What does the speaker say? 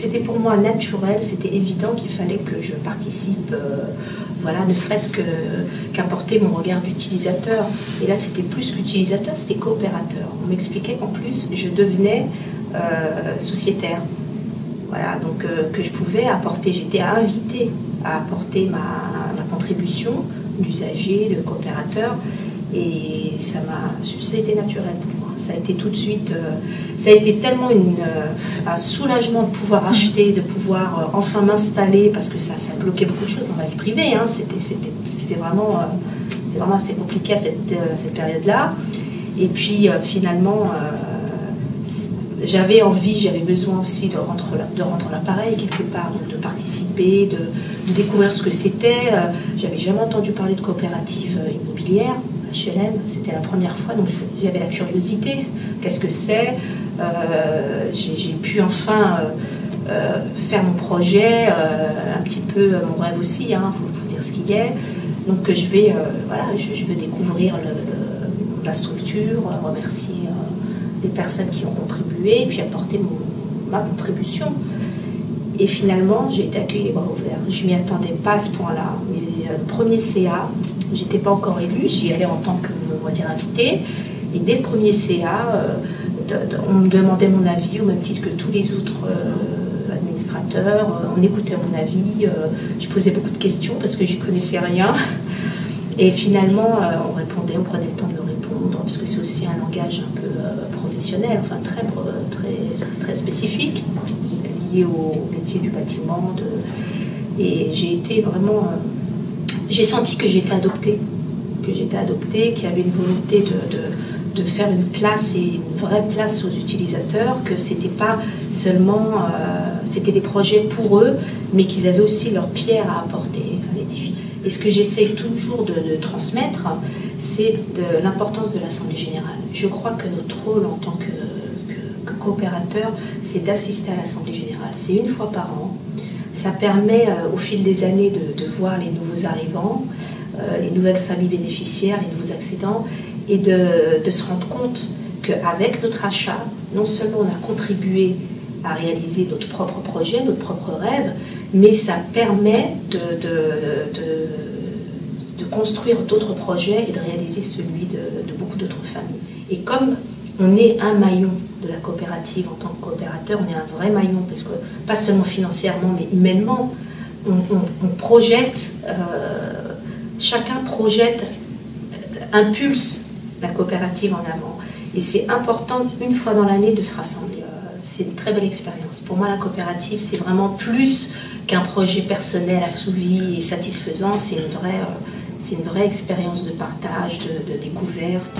c'était pour moi naturel, c'était évident qu'il fallait que je participe, voilà, ne serait-ce qu'apporter mon regard d'utilisateur. Et là, c'était plus qu'utilisateur, c'était coopérateur. On m'expliquait qu'en plus, je devenais sociétaire. Voilà, donc que je pouvais apporter, j'étais invitée à apporter ma contribution d'usager, de coopérateur. Et ça a été naturel pour moi. Ça a été tout de suite, ça a été tellement un soulagement de pouvoir acheter, de pouvoir enfin m'installer, parce que ça bloquait beaucoup de choses dans ma vie privée. Hein. C'était vraiment assez compliqué à cette période-là. Et puis finalement, j'avais besoin aussi de rendre l'appareil quelque part, de participer, de découvrir ce que c'était. J'avais jamais entendu parler de coopérative immobilière. HLM, c'était la première fois, donc j'avais la curiosité. Qu'est-ce que c'est? J'ai pu enfin faire mon projet, un petit peu mon rêve aussi, hein, faut dire ce qu'il y a. Donc je veux découvrir la structure, remercier les personnes qui ont contribué, et puis apporter ma contribution. Et finalement, j'ai été accueillie les bras ouverts. Je ne m'y attendais pas à ce point-là. Mais le premier CA, j'étais pas encore élue, j'y allais en tant que, on va dire, invitée. Et dès le premier CA, on me demandait mon avis, au même titre que tous les autres administrateurs. On écoutait mon avis. Je posais beaucoup de questions parce que j'y connaissais rien. Et finalement, on répondait, on prenait le temps de me répondre, parce que c'est aussi un langage un peu professionnel, enfin très spécifique, lié au métier du bâtiment. Et j'ai été vraiment... j'ai senti que j'étais adoptée, qu'il y avait une volonté de faire une place, et une vraie place aux utilisateurs, que c'était pas seulement... c'était des projets pour eux, mais qu'ils avaient aussi leur pierre à apporter à l'édifice. Et ce que j'essaie toujours de transmettre, c'est l'importance de l'Assemblée générale. Je crois que notre rôle en tant que coopérateur, c'est d'assister à l'Assemblée générale. C'est une fois par an. Ça permet au fil des années de voir les nouveaux arrivants, les nouvelles familles bénéficiaires, les nouveaux accédants, et de se rendre compte qu'avec notre achat, non seulement on a contribué à réaliser notre propre projet, notre propre rêve, mais ça permet de construire d'autres projets et de réaliser celui de beaucoup d'autres familles. Et comme on est un maillon de la coopérative en tant que coopérateur, on est un vrai maillon, parce que pas seulement financièrement, mais humainement, on projette, chacun projette, impulse la coopérative en avant. Et c'est important, une fois dans l'année, de se rassembler. C'est une très belle expérience. Pour moi, la coopérative, c'est vraiment plus qu'un projet personnel assouvi et satisfaisant. C'est une vraie expérience de partage, de découverte.